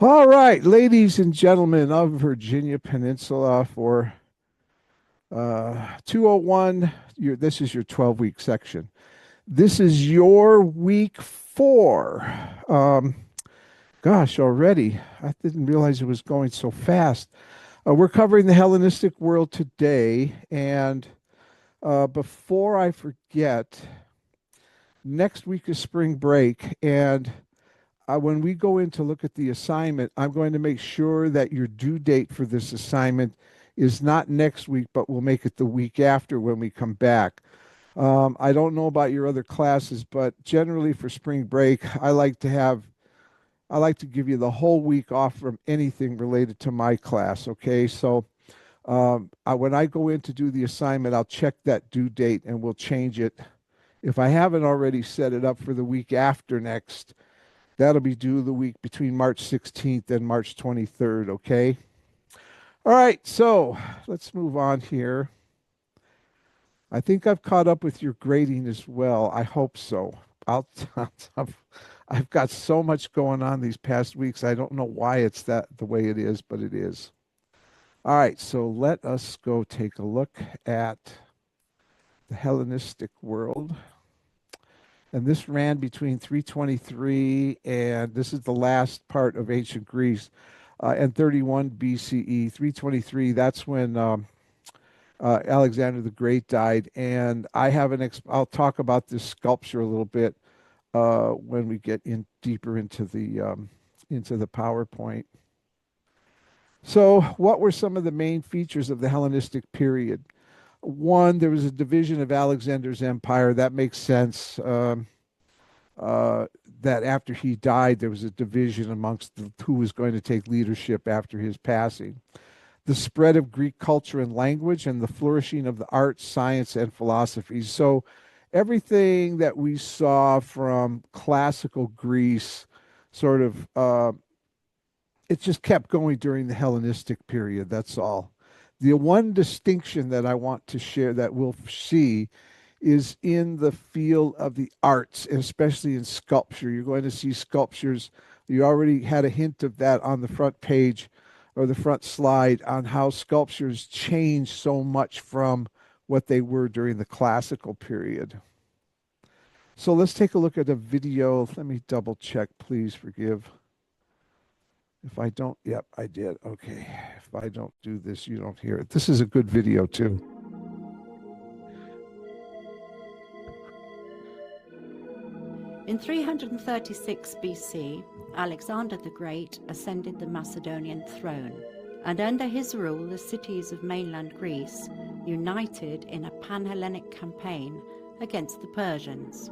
All right, ladies and gentlemen of Virginia Peninsula for 201, this is your 12-week section. This is your week four. Um, Gosh, already. I didn't realize it was going so fast. We're covering the Hellenistic world today. And before I forget, next week is spring break. And when we go in to look at the assignment, I'm going to make sure that your due date for this assignment is not next week, but we'll make it the week after when we come back. I don't know about your other classes, but generally for spring break, I like to give you the whole week off from anything related to my class. Okay, so when I go in to do the assignment, I'll check that due date and we'll change it. If I haven't already set it up for the week after next, that'll be due the week between March 16th and March 23rd, okay? All right, so let's move on here. I think I've caught up with your grading as well. I hope so. I'll, I've got so much going on these past weeks. I don't know why it's that the way it is, but it is. All right, so let us go take a look at the Hellenistic world. And this ran between 323 and this is the last part of ancient Greece and 31 BCE. 323, that's when Alexander the Great died. And I'll talk about this sculpture a little bit when we get in deeper into the PowerPoint. So, what were some of the main features of the Hellenistic period? One, there was a division of Alexander's empire. That makes sense. That after he died, there was a division amongst who was going to take leadership after his passing. The spread of Greek culture and language, and the flourishing of the arts, science, and philosophy. So, everything that we saw from classical Greece sort of it just kept going during the Hellenistic period. That's all. The one distinction that I want to share that we'll see is in the field of the arts, and especially in sculpture. You're going to see sculptures. You already had a hint of that on the front page or the front slide on how sculptures changed so much from what they were during the classical period. So let's take a look at a video. Let me double check, please forgive. If I don't, yep, I did. Okay. If I don't do this, you don't hear it. This is a good video, too. In 336 BC, Alexander the Great ascended the Macedonian throne, and under his rule the cities of mainland Greece united in a pan-Hellenic campaign against the Persians.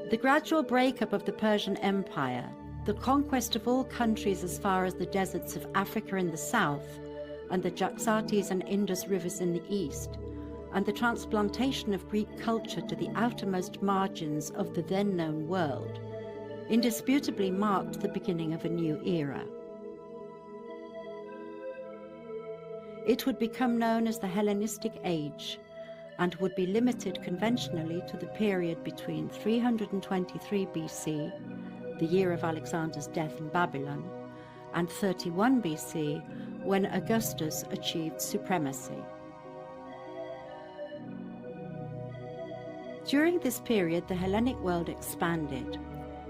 The gradual breakup of the Persian Empire, the conquest of all countries as far as the deserts of Africa in the south, and the Jaxartes and Indus rivers in the east, and the transplantation of Greek culture to the outermost margins of the then known world, indisputably marked the beginning of a new era. It would become known as the Hellenistic Age, and would be limited conventionally to the period between 323 BC, the year of Alexander's death in Babylon, and 31 BC, when Augustus achieved supremacy. During this period, the Hellenic world expanded,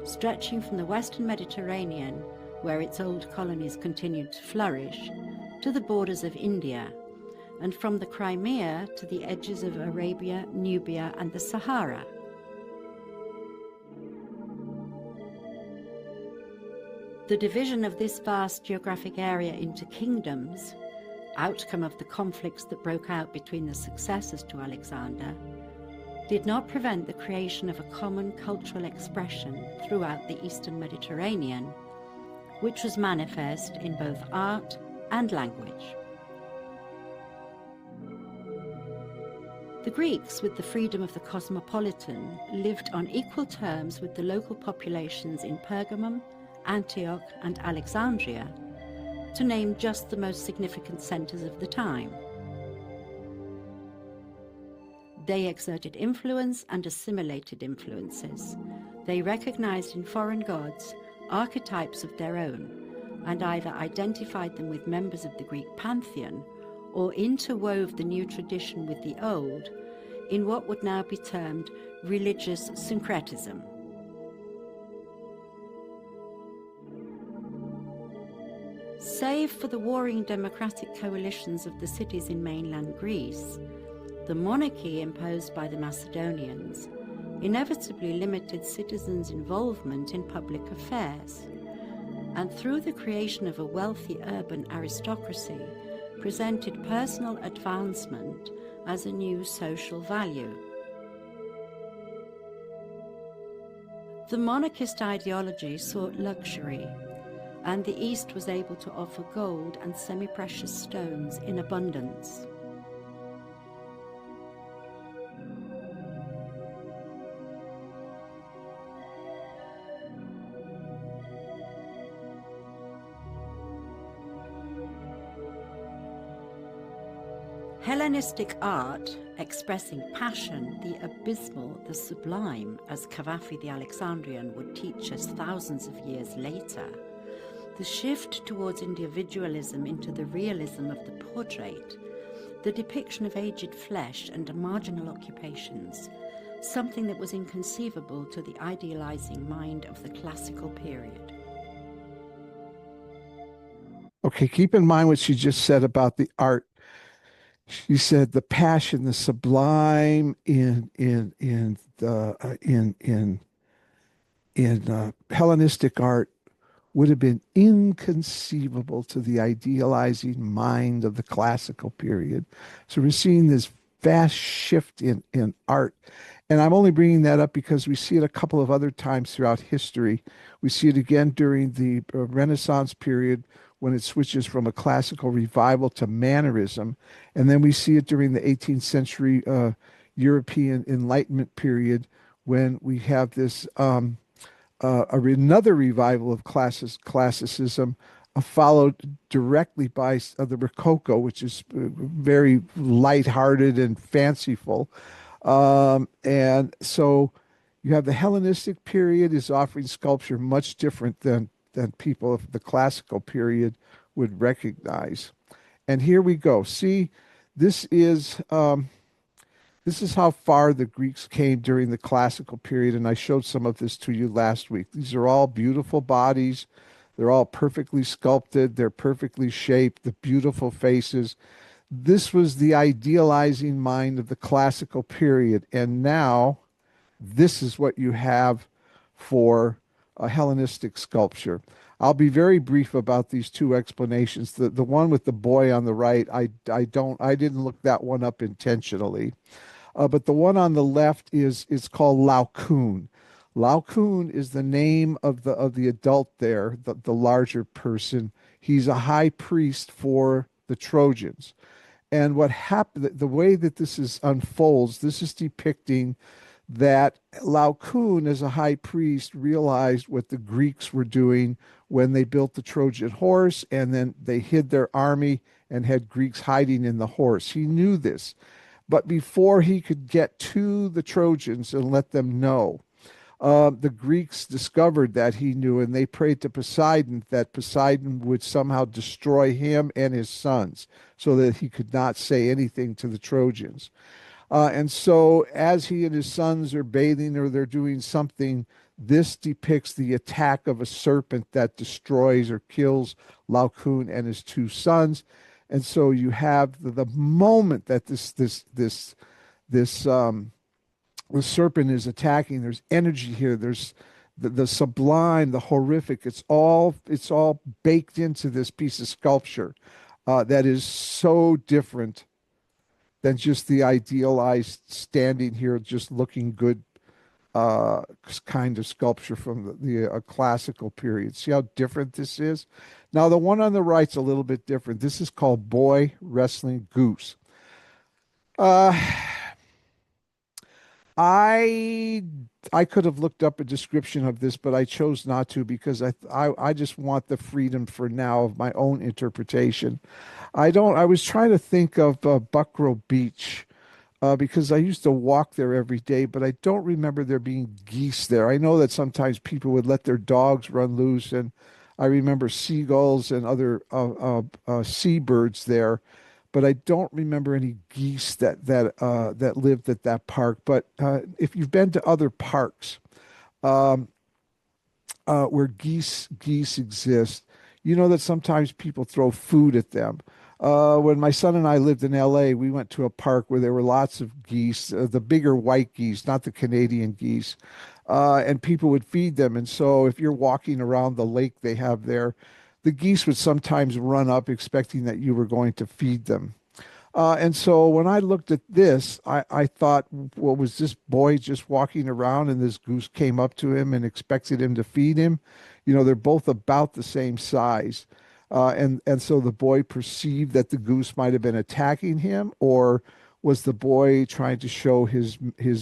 stretching from the western Mediterranean, where its old colonies continued to flourish, to the borders of India, and from the Crimea to the edges of Arabia, Nubia, and the Sahara. The division of this vast geographic area into kingdoms, outcome of the conflicts that broke out between the successors to Alexander, did not prevent the creation of a common cultural expression throughout the Eastern Mediterranean, which was manifest in both art and language. The Greeks, with the freedom of the cosmopolitan, lived on equal terms with the local populations in Pergamum, Antioch, and Alexandria, to name just the most significant centers of the time. They exerted influence and assimilated influences. They recognized in foreign gods archetypes of their own, and either identified them with members of the Greek pantheon or interwove the new tradition with the old in what would now be termed religious syncretism. Save for the warring democratic coalitions of the cities in mainland Greece, the monarchy imposed by the Macedonians inevitably limited citizens' involvement in public affairs, and through the creation of a wealthy urban aristocracy, presented personal advancement as a new social value. The monarchist ideology sought luxury, and the East was able to offer gold and semi-precious stones in abundance. Hellenistic art, expressing passion, the abysmal, the sublime, as Cavafy the Alexandrian would teach us thousands of years later, the shift towards individualism into the realism of the portrait, the depiction of aged flesh and marginal occupations, something that was inconceivable to the idealizing mind of the classical period. Okay, keep in mind what she just said about the art. She said the passion, the sublime in the in Hellenistic art would have been inconceivable to the idealizing mind of the classical period. So we're seeing this vast shift in art. And I'm only bringing that up because we see it a couple of other times throughout history. We see it again during the Renaissance period when it switches from a classical revival to mannerism. And then we see it during the 18th century European Enlightenment period when we have this another revival of classicism, followed directly by the Rococo, which is very lighthearted and fanciful. And so you have the Hellenistic period is offering sculpture much different than people of the classical period would recognize. And here we go. See, this is this is how far the Greeks came during the classical period, and I showed some of this to you last week. These are all beautiful bodies. They're all perfectly sculpted. They're perfectly shaped, the beautiful faces. This was the idealizing mind of the classical period. And now this is what you have for a Hellenistic sculpture. I'll be very brief about these two explanations. The one with the boy on the right, I didn't look that one up intentionally. But the one on the left is called Laocoon. Laocoon is the name of the adult there, the larger person. He's a high priest for the Trojans. And what happened, the way that this is unfolds, this is depicting that Laocoon, as a high priest, realized what the Greeks were doing when they built the Trojan horse, and then they hid their army and had Greeks hiding in the horse. He knew this. But before he could get to the Trojans and let them know, the Greeks discovered that he knew, and they prayed to Poseidon that Poseidon would somehow destroy him and his sons so that he could not say anything to the Trojans. And so, as he and his sons are bathing or they're doing something, this depicts the attack of a serpent that destroys or kills Laocoon and his two sons. And so you have the moment that the serpent is attacking. There's energy here. There's the sublime, the horrific. It's all baked into this piece of sculpture that is so different than just the idealized standing here, just looking good kind of sculpture from the classical period. See how different this is? Now, the one on the right's a little bit different. This is called Boy Wrestling Goose. I could have looked up a description of this, but I chose not to because I just want the freedom for now of my own interpretation. I was trying to think of Buckrow Beach because I used to walk there every day, but I don't remember there being geese there. I know that sometimes people would let their dogs run loose, and I remember seagulls and other seabirds there, but I don't remember any geese that lived at that park. But if you've been to other parks, where geese exist, you know that sometimes people throw food at them. When my son and I lived in LA, we went to a park where there were lots of geese, the bigger white geese, not the Canadian geese, and people would feed them. And so if you're walking around the lake they have there, the geese would sometimes run up expecting that you were going to feed them. And so when I looked at this, I thought, well, was this boy just walking around and this goose came up to him and expected him to feed him? You know, they're both about the same size. And so the boy perceived that the goose might have been attacking him, or was the boy trying to show his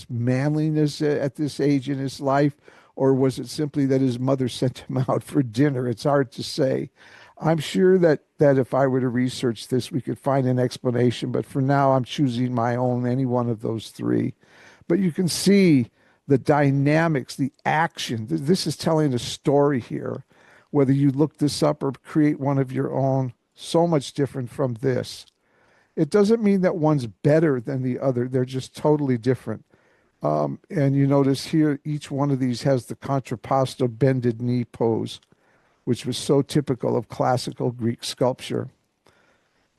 manliness at this age in his life, or was it simply that his mother sent him out for dinner? It's hard to say. I'm sure that if I were to research this, we could find an explanation, but for now, I'm choosing my own, any one of those three. But you can see the dynamics, the action. This is telling a story here. Whether you look this up or create one of your own, so much different from this. It doesn't mean that one's better than the other. They're just totally different. And you notice here, each one of these has the contrapposto bended knee pose, which was so typical of classical Greek sculpture.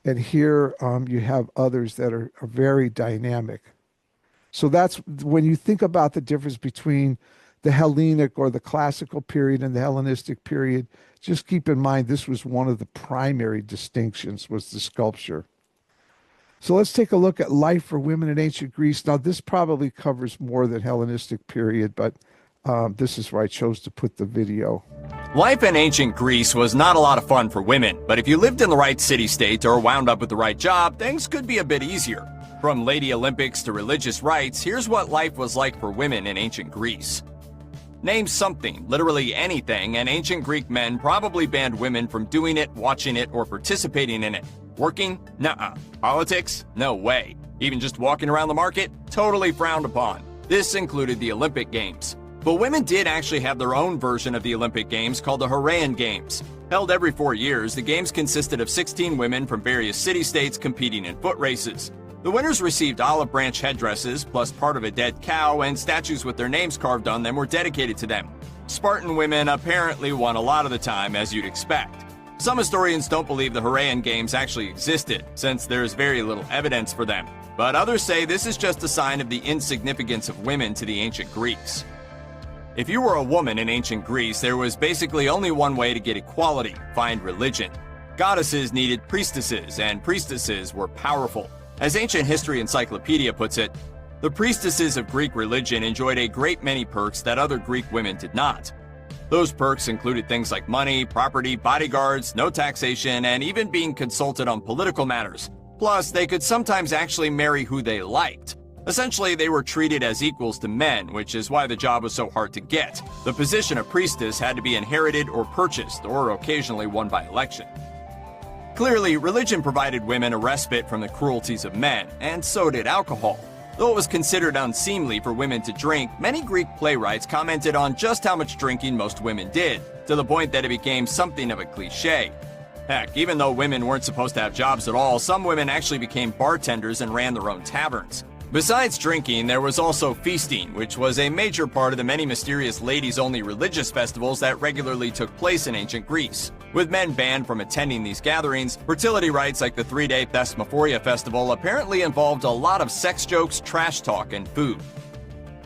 And here you have others that are very dynamic. So that's when you think about the difference between the Hellenic or the classical period and the Hellenistic period, just keep in mind this was one of the primary distinctions, was the sculpture. So let's take a look at life for women in ancient Greece. Now, this probably covers more than Hellenistic period, but this is where I chose to put the video. Life in ancient Greece was not a lot of fun for women, but if you lived in the right city-state or wound up with the right job, things could be a bit easier. From Lady Olympics to religious rites, here's what life was like for women in ancient Greece. Name something, literally anything, and ancient Greek men probably banned women from doing it, watching it, or participating in it. Working? Nuh-uh. Politics? No way. Even just walking around the market? Totally frowned upon. This included the Olympic Games. But women did actually have their own version of the Olympic Games called the Heraean Games. Held every 4 years, the games consisted of 16 women from various city-states competing in foot races. The winners received olive branch headdresses, plus part of a dead cow, and statues with their names carved on them were dedicated to them. Spartan women apparently won a lot of the time, as you'd expect. Some historians don't believe the Heraean Games actually existed, since there's very little evidence for them. But others say this is just a sign of the insignificance of women to the ancient Greeks. If you were a woman in ancient Greece, there was basically only one way to get equality: find religion. Goddesses needed priestesses, and priestesses were powerful. As Ancient History Encyclopedia puts it, the priestesses of Greek religion enjoyed a great many perks that other Greek women did not. Those perks included things like money, property, bodyguards, no taxation, and even being consulted on political matters. Plus, they could sometimes actually marry who they liked. Essentially, they were treated as equals to men, which is why the job was so hard to get. The position of priestess had to be inherited or purchased, or occasionally won by election. Clearly, religion provided women a respite from the cruelties of men, and so did alcohol. Though it was considered unseemly for women to drink, many Greek playwrights commented on just how much drinking most women did, to the point that it became something of a cliché. Heck, even though women weren't supposed to have jobs at all, some women actually became bartenders and ran their own taverns. Besides drinking, there was also feasting, which was a major part of the many mysterious ladies-only religious festivals that regularly took place in ancient Greece. With men banned from attending these gatherings, fertility rites like the 3-day Thesmophoria festival apparently involved a lot of sex jokes, trash talk, and food.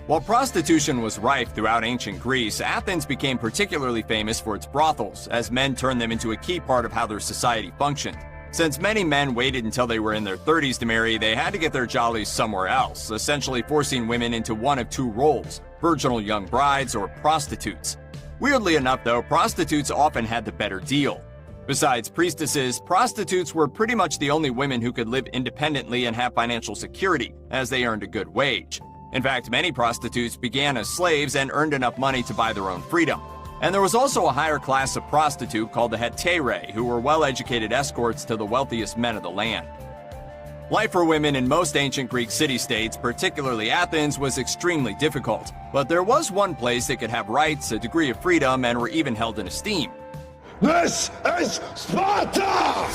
While prostitution was rife throughout ancient Greece, Athens became particularly famous for its brothels, as men turned them into a key part of how their society functioned. Since many men waited until they were in their 30s to marry, they had to get their jollies somewhere else, essentially forcing women into one of two roles: virginal young brides or prostitutes. Weirdly enough, though, prostitutes often had the better deal. Besides priestesses, prostitutes were pretty much the only women who could live independently and have financial security, as they earned a good wage. In fact, many prostitutes began as slaves and earned enough money to buy their own freedom. And there was also a higher class of prostitute called the hetairai, who were well-educated escorts to the wealthiest men of the land. Life for women in most ancient Greek city-states, particularly Athens, was extremely difficult. But there was one place that could have rights, a degree of freedom, and were even held in esteem. This is Sparta!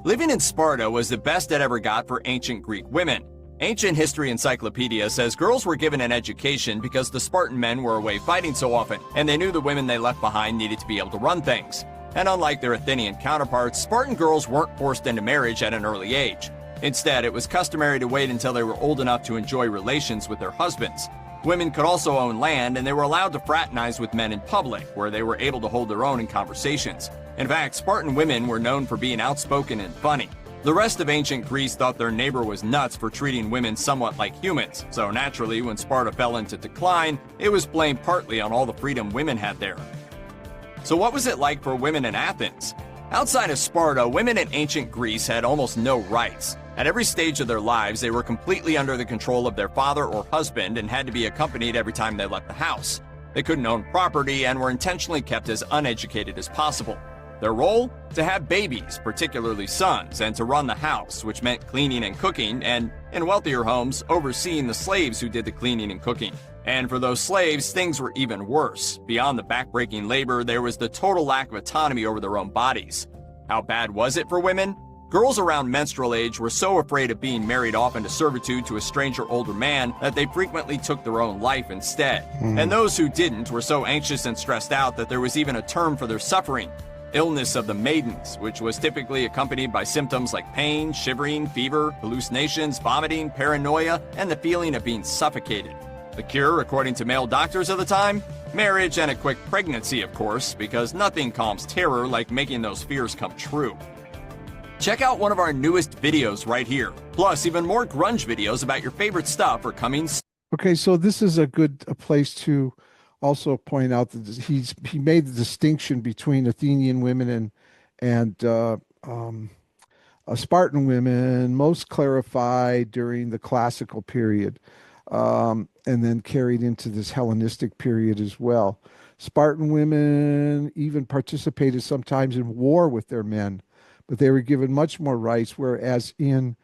Living in Sparta was the best it ever got for ancient Greek women. Ancient History Encyclopedia says girls were given an education because the Spartan men were away fighting so often, and they knew the women they left behind needed to be able to run things. And unlike their Athenian counterparts, Spartan girls weren't forced into marriage at an early age. Instead, it was customary to wait until they were old enough to enjoy relations with their husbands. Women could also own land, and they were allowed to fraternize with men in public, where they were able to hold their own in conversations. In fact, Spartan women were known for being outspoken and funny. The rest of ancient Greece thought their neighbor was nuts for treating women somewhat like humans, so naturally, when Sparta fell into decline, it was blamed partly on all the freedom women had there. So what was it like for women in Athens? Outside of Sparta, women in ancient Greece had almost no rights. At every stage of their lives, they were completely under the control of their father or husband and had to be accompanied every time they left the house. They couldn't own property and were intentionally kept as uneducated as possible. Their role? To have babies, particularly sons, and to run the house, which meant cleaning and cooking, and, in wealthier homes, overseeing the slaves who did the cleaning and cooking. And for those slaves, things were even worse. Beyond the backbreaking labor, there was the total lack of autonomy over their own bodies. How bad was it for women? Girls around menstrual age were so afraid of being married off into servitude to a stranger older man that they frequently took their own life instead. And those who didn't were so anxious and stressed out that there was even a term for their suffering: illness of the maidens, which was typically accompanied by symptoms like pain, shivering, fever, hallucinations, vomiting, paranoia, and the feeling of being suffocated. The cure, according to male doctors of the time? Marriage and a quick pregnancy, of course, because nothing calms terror like making those fears come true. Check out one of our newest videos right here. Plus, even more grunge videos about your favorite stuff are coming soon. Okay, so this is a place to also point out that he made the distinction between Athenian women and Spartan women, most clarified during the classical period, and then carried into this Hellenistic period as well. Spartan women even participated sometimes in war with their men, but they were given much more rights, whereas in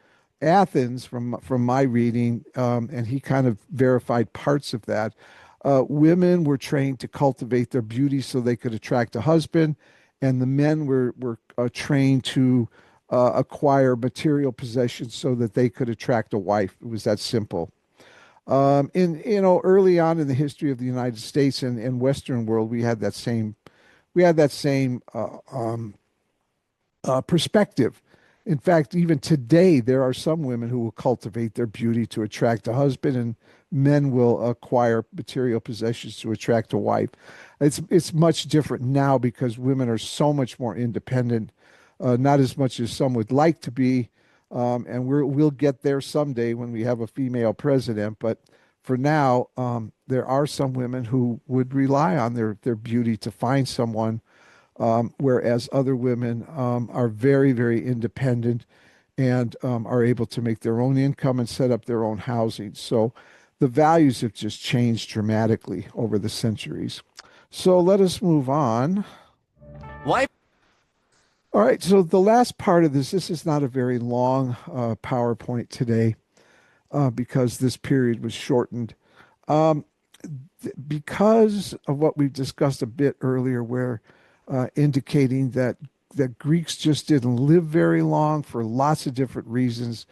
Athens, from my reading, and he kind of verified parts of that, women were trained to cultivate their beauty so they could attract a husband, and the men were trained to acquire material possessions so that they could attract a wife. It was that simple. Early on in the history of the United States and Western world, we had that same perspective. In fact, even today, there are some women who will cultivate their beauty to attract a husband, and men will acquire material possessions to attract a wife. It's much different now because women are so much more independent, not as much as some would like to be, and we'll get there someday when we have a female president. But for now, there are some women who would rely on their beauty to find someone. Whereas other women are very, very independent and are able to make their own income and set up their own housing. So the values have just changed dramatically over the centuries. So let us move on. Life. All right, so the last part of this is not a very long PowerPoint today because this period was shortened. Because of what we've discussed a bit earlier, where indicating that Greeks just didn't live very long for lots of different reasons.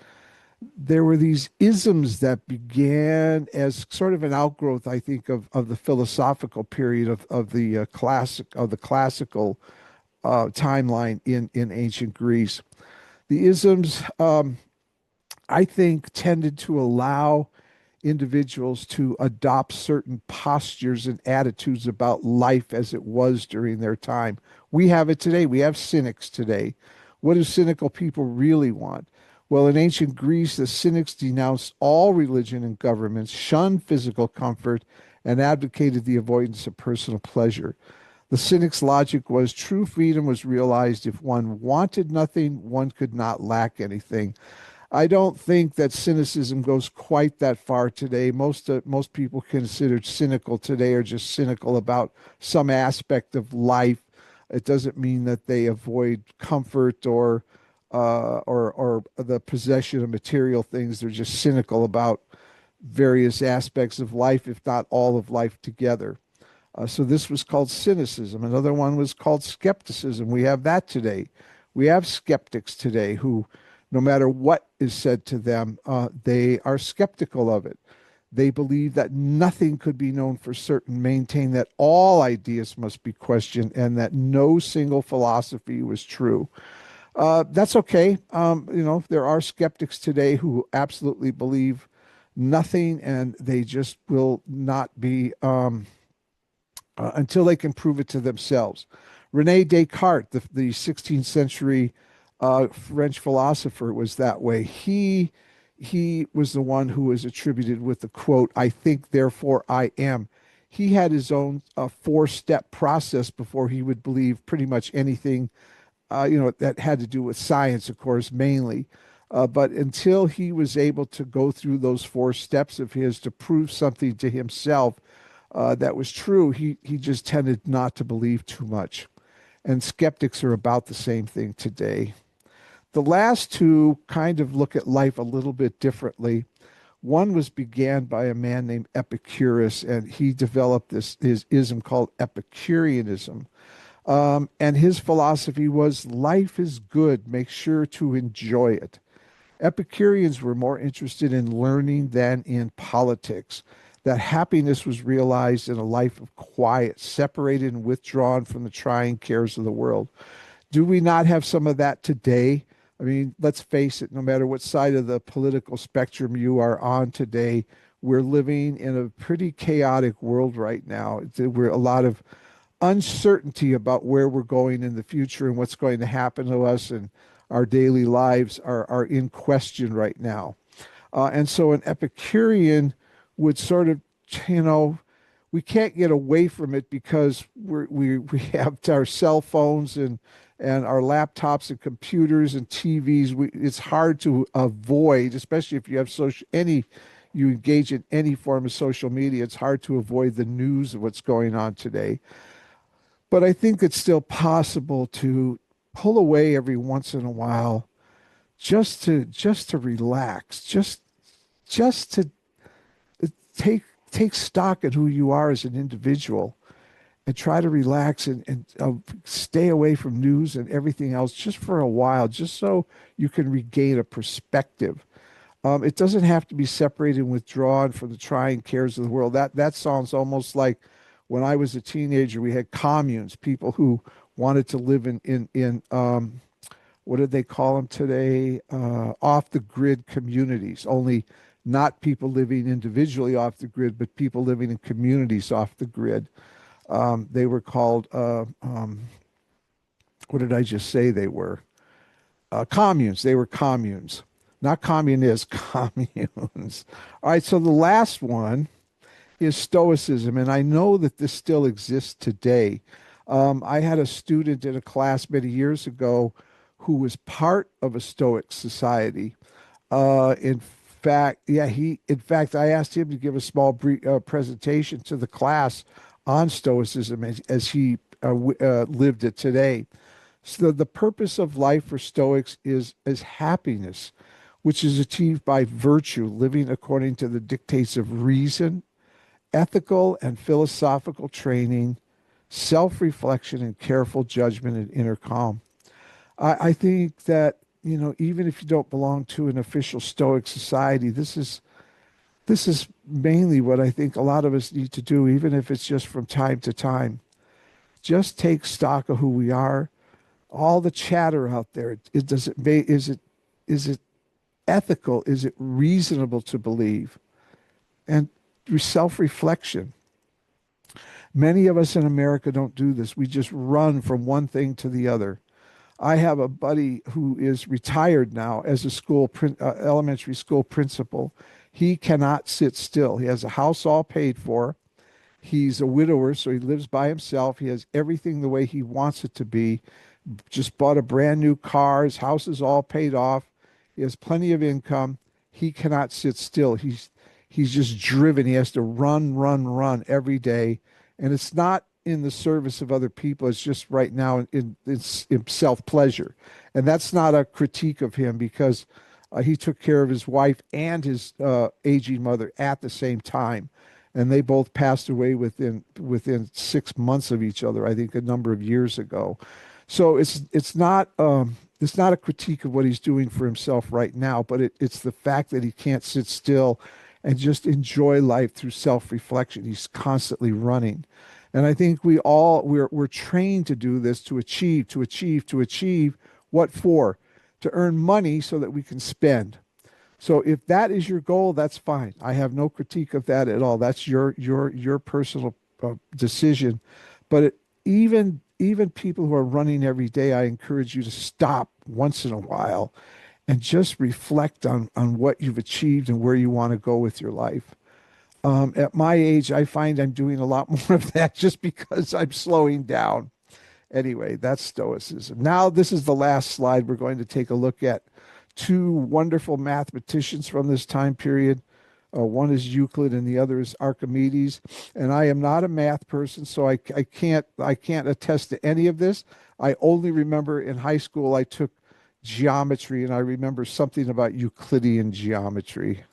There were these isms that began as sort of an outgrowth, I think, of the philosophical period of the classical timeline in ancient Greece. The isms, I think, tended to allow individuals to adopt certain postures and attitudes about life as it was during their time. We have it today. We have cynics today. What do cynical people really want? Well, in ancient Greece, the cynics denounced all religion and governments, shunned physical comfort, and advocated the avoidance of personal pleasure. The cynic's logic was true freedom was realized if one wanted nothing, one could not lack anything. I don't think that cynicism goes quite that far today. Most people considered cynical today are just cynical about some aspect of life. It doesn't mean that they avoid comfort or or the possession of material things. They're just cynical about various aspects of life, if not all of life together. So this was called cynicism. Another one was called skepticism. We have that today. We have skeptics today who, no matter what is said to them, they are skeptical of it. They believe that nothing could be known for certain, maintain that all ideas must be questioned, and that no single philosophy was true. That's okay. There are skeptics today who absolutely believe nothing, and they just will not be until they can prove it to themselves. Rene Descartes, the 16th century French philosopher, was that way. He was the one who was attributed with the quote, "I think, therefore I am." He had his own four-step process before he would believe pretty much anything, that had to do with science, of course, mainly. But until he was able to go through those four steps of his to prove something to himself that was true, he just tended not to believe too much. And skeptics are about the same thing today. The last two kind of look at life a little bit differently. One was began by a man named Epicurus, and he developed his ism called Epicureanism. And his philosophy was life is good, make sure to enjoy it. Epicureans were more interested in learning than in politics. That happiness was realized in a life of quiet, separated and withdrawn from the trying cares of the world. Do we not have some of that today? I mean, let's face it, no matter what side of the political spectrum you are on today, we're living in a pretty chaotic world right now. We're a lot of uncertainty about where we're going in the future and what's going to happen to us, and our daily lives are in question right now. And so an Epicurean would sort of, we can't get away from it because we have our cell phones and our laptops and computers and TVs. It's hard to avoid, especially if you have you engage in any form of social media. It's hard to avoid the news of what's going on today. But I think it's still possible to pull away every once in a while, just to relax, just to take stock at who you are as an individual, and try to relax and stay away from news and everything else just for a while, just so you can regain a perspective. It doesn't have to be separated and withdrawn from the trying cares of the world. That sounds almost like when I was a teenager, we had communes, people who wanted to live in what did they call them today? Off the grid communities, only not people living individually off the grid, but people living in communities off the grid. They were called, what did I just say they were? Communes. They were communes, not communists, communes. All right, so the last one is Stoicism, and I know that this still exists today. I had a student in a class many years ago who was part of a Stoic society. In fact, I asked him to give a small presentation to the class on Stoicism as he lived it today. So the purpose of life for Stoics is happiness, which is achieved by virtue, living according to the dictates of reason, ethical and philosophical training, self-reflection, and careful judgment and inner calm. I think that, even if you don't belong to an official Stoic society, this is mainly what I think a lot of us need to do, even if it's just from time to time. Just take stock of who we are. All the chatter out there, is it ethical? Is it reasonable to believe? And through self-reflection. Many of us in America don't do this. We just run from one thing to the other. I have a buddy who is retired now as a elementary school principal. He cannot sit still. He has a house all paid for. He's a widower, so he lives by himself. He has everything the way he wants it to be. Just bought a brand new car. His house is all paid off. He has plenty of income. He cannot sit still. He's just driven. He has to run every day. And it's not in the service of other people. It's just right now in self pleasure, and that's not a critique of him because he took care of his wife and his aging mother at the same time, and they both passed away within 6 months of each other. I think a number of years ago. So it's not a critique of what he's doing for himself right now, but it's the fact that he can't sit still and just enjoy life through self-reflection. He's constantly running. And I think we're trained to do this to achieve what for? To earn money so that we can spend. So if that is your goal, that's fine. I have no critique of that at all. That's your personal decision. But even people who are running every day, I encourage you to stop once in a while and just reflect on what you've achieved and where you want to go with your life. At my age, I find I'm doing a lot more of that just because I'm slowing down. Anyway, that's Stoicism. Now, this is the last slide. We're going to take a look at two wonderful mathematicians from this time period. One is Euclid and the other is Archimedes. And I am not a math person, so I can't attest to any of this. I only remember in high school I took geometry, and I remember something about Euclidean geometry.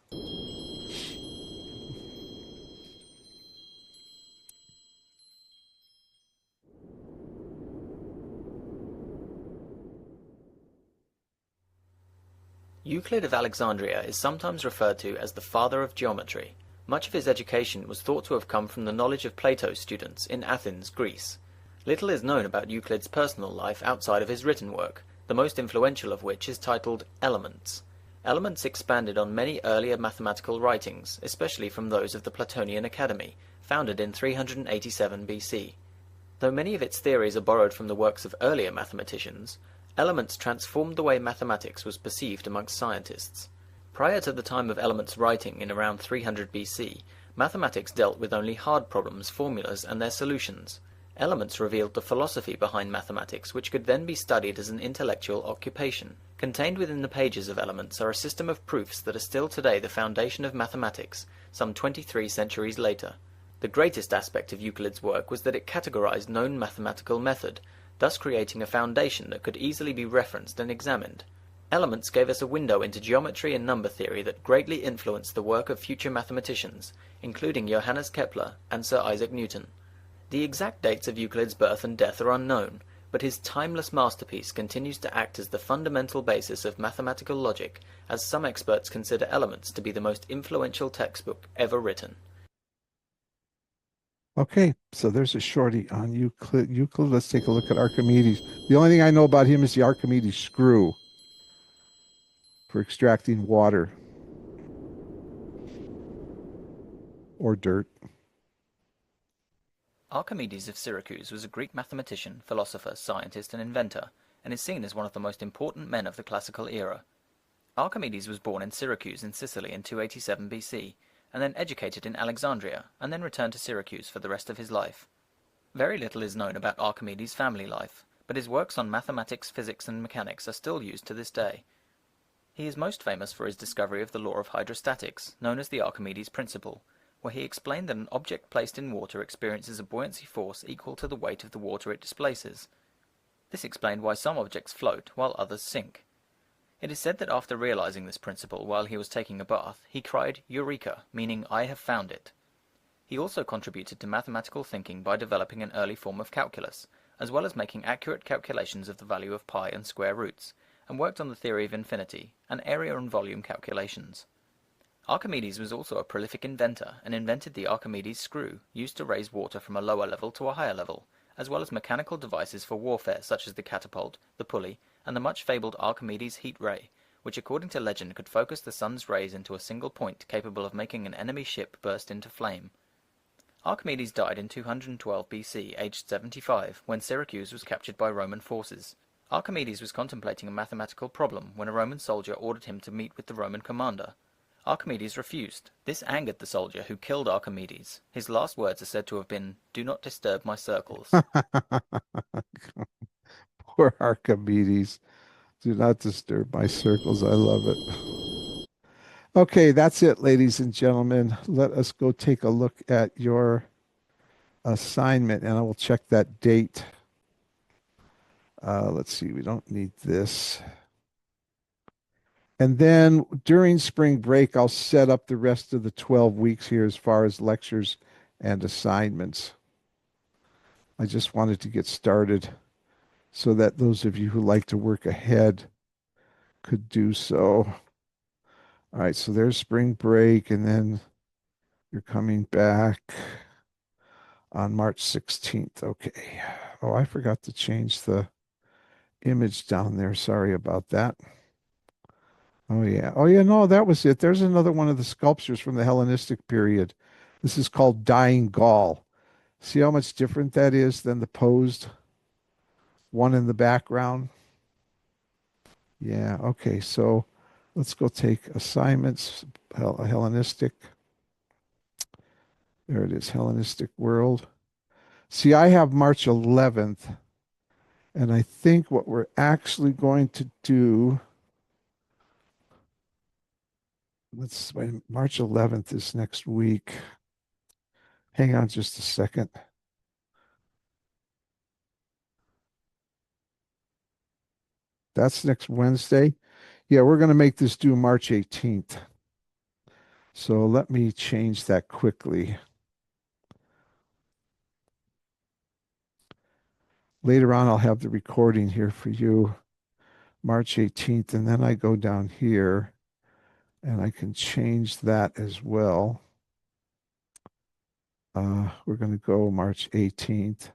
Euclid of Alexandria is sometimes referred to as the father of geometry. Much of his education was thought to have come from the knowledge of Plato's students in Athens, Greece. Little is known about Euclid's personal life outside of his written work, the most influential of which is titled Elements. Elements expanded on many earlier mathematical writings, especially from those of the Platonian Academy, founded in 387 BC. Though many of its theories are borrowed from the works of earlier mathematicians, Elements transformed the way mathematics was perceived amongst scientists. Prior to the time of Elements' writing in around 300 BC, mathematics dealt with only hard problems, formulas, and their solutions. Elements revealed the philosophy behind mathematics, which could then be studied as an intellectual occupation. Contained within the pages of Elements are a system of proofs that are still today the foundation of mathematics, some 23 centuries later. The greatest aspect of Euclid's work was that it categorized known mathematical method, thus creating a foundation that could easily be referenced and examined. Elements gave us a window into geometry and number theory that greatly influenced the work of future mathematicians, including Johannes Kepler and Sir Isaac Newton. The exact dates of Euclid's birth and death are unknown, but his timeless masterpiece continues to act as the fundamental basis of mathematical logic, as some experts consider Elements to be the most influential textbook ever written. Okay, so there's a shorty on Euclid. Let's take a look at Archimedes. The only thing I know about him is the Archimedes screw for extracting water or dirt. Archimedes of Syracuse was a Greek mathematician, philosopher, scientist, and inventor, and is seen as one of the most important men of the classical era. Archimedes was born in Syracuse in Sicily in 287 BC, and then educated in Alexandria, and then returned to Syracuse for the rest of his life. Very little is known about Archimedes' family life, but his works on mathematics, physics, and mechanics are still used to this day. He is most famous for his discovery of the law of hydrostatics, known as the Archimedes principle, where he explained that an object placed in water experiences a buoyancy force equal to the weight of the water it displaces. This explained why some objects float while others sink. It is said that after realizing this principle while he was taking a bath, he cried "Eureka," meaning "I have found it." He also contributed to mathematical thinking by developing an early form of calculus, as well as making accurate calculations of the value of pi and square roots, and worked on the theory of infinity, and area and volume calculations. Archimedes was also a prolific inventor, and invented the Archimedes screw, used to raise water from a lower level to a higher level, as well as mechanical devices for warfare such as the catapult, the pulley, and the much-fabled Archimedes heat ray, which according to legend could focus the sun's rays into a single point capable of making an enemy ship burst into flame. Archimedes died in 212 BC, aged 75, when Syracuse was captured by Roman forces. Archimedes was contemplating a mathematical problem when a Roman soldier ordered him to meet with the Roman commander. Archimedes refused. This angered the soldier, who killed Archimedes. His last words are said to have been, "Do not disturb my circles." Poor Archimedes. Do not disturb my circles. I love it. Okay, that's it, ladies and gentlemen. Let us go take a look at your assignment, and I will check that date. Let's see, we don't need this. And then during spring break, I'll set up the rest of the 12 weeks here as far as lectures and assignments. I just wanted to get started so that those of you who like to work ahead could do so. All right, so there's spring break, and then you're coming back on March 16th. Okay. Oh, I forgot to change the image down there. Sorry about that. Oh, yeah. Oh, yeah. No, that was it. There's another one of the sculptures from the Hellenistic period. This is called Dying Gaul. See how much different that is than the posed one in the background? Yeah. Okay. So let's go take assignments, Hellenistic. There it is, Hellenistic world. See, I have March 11th, and I think what we're actually going to do, let's wait, March 11th is next week. Hang on just a second. That's next Wednesday. Yeah, we're going to make this due March 18th. So let me change that quickly. Later on, I'll have the recording here for you, March 18th, and then I go down here and I can change that as well. We're going to go March 18th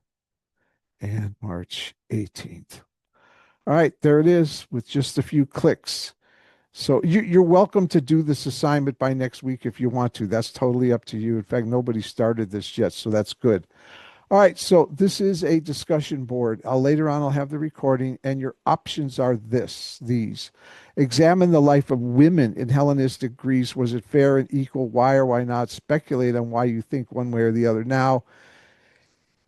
and March 18th. All right, there it is with just a few clicks. So you're welcome to do this assignment by next week if you want to. That's totally up to you. In fact, nobody started this yet, so that's good. All right, so this is a discussion board. Later on, I'll have the recording, and your options are these. Examine the life of women in Hellenistic Greece. Was it fair and equal? Why or why not? Speculate on why you think one way or the other. Now,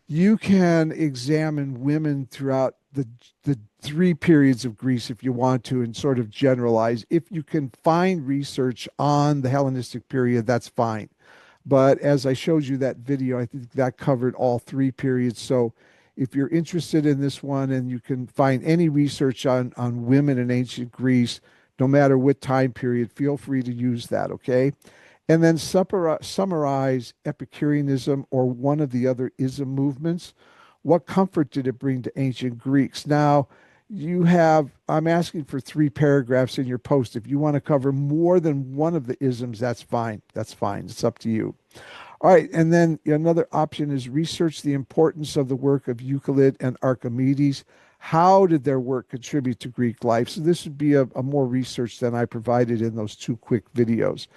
you can examine women throughout the three periods of Greece if you want to and sort of generalize. If you can find research on the Hellenistic period, that's fine. But as I showed you that video, I think that covered all three periods. So if you're interested in this one and you can find any research on women in ancient Greece, no matter what time period, feel free to use that, okay? And then summarize Epicureanism or one of the other ism movements. What comfort did it bring to ancient Greeks? Now, I'm asking for 3 paragraphs in your post. If you want to cover more than one of the isms, that's fine. That's fine. It's up to you. All right. And then another option is research the importance of the work of Euclid and Archimedes. How did their work contribute to Greek life? So this would be a more research than I provided in those 2 quick videos.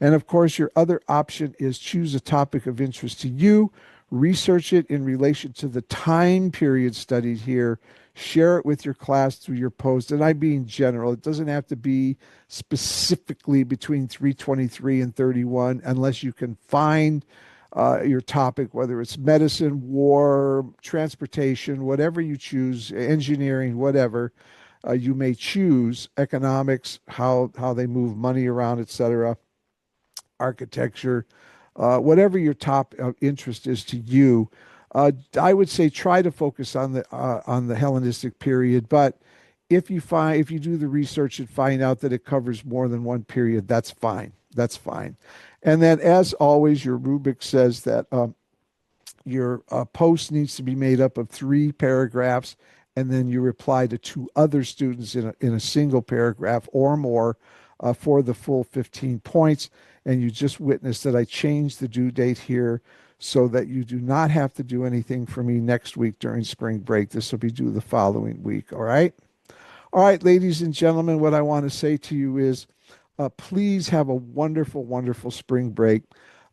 And of course, your other option is choose a topic of interest to you, research it in relation to the time period studied here, share it with your class through your post. And I'm being general. It doesn't have to be specifically between 323 and 31 unless you can find your topic, whether it's medicine, war, transportation, whatever you choose, engineering, whatever you may choose, economics, how they move money around, etc., architecture, whatever your top interest is to you. I would say try to focus on the Hellenistic period, but if you do the research and find out that it covers more than one period, that's fine. That's fine. And then, as always, your rubric says that your post needs to be made up of 3 paragraphs, and then you reply to 2 other students in a single paragraph or more for the full 15 points. And you just witnessed that I changed the due date here so that you do not have to do anything for me next week during spring break. This will be due the following week. All right. All right, ladies and gentlemen, what I want to say to you is please have a wonderful, wonderful spring break.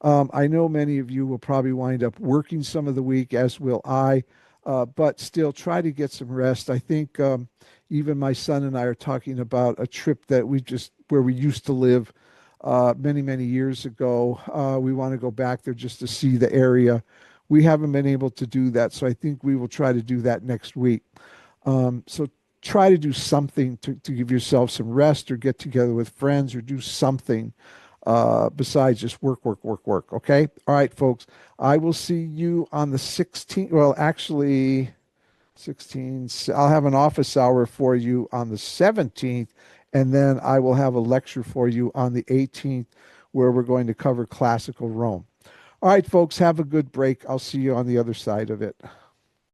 I know many of you will probably wind up working some of the week, as will I, but still try to get some rest. I think even my son and I are talking about a trip that where we used to live many, many years ago. We want to go back there just to see the area. We haven't been able to do that, so I think we will try to do that next week. So try to do something to give yourself some rest or get together with friends or do something besides just work, work, work, work. Okay. All right, folks. I will see you on the 16th. Well, actually, 16. I'll have an office hour for you on the 17th, and then I will have a lecture for you on the 18th where we're going to cover classical Rome. All right, folks, have a good break. I'll see you on the other side of it.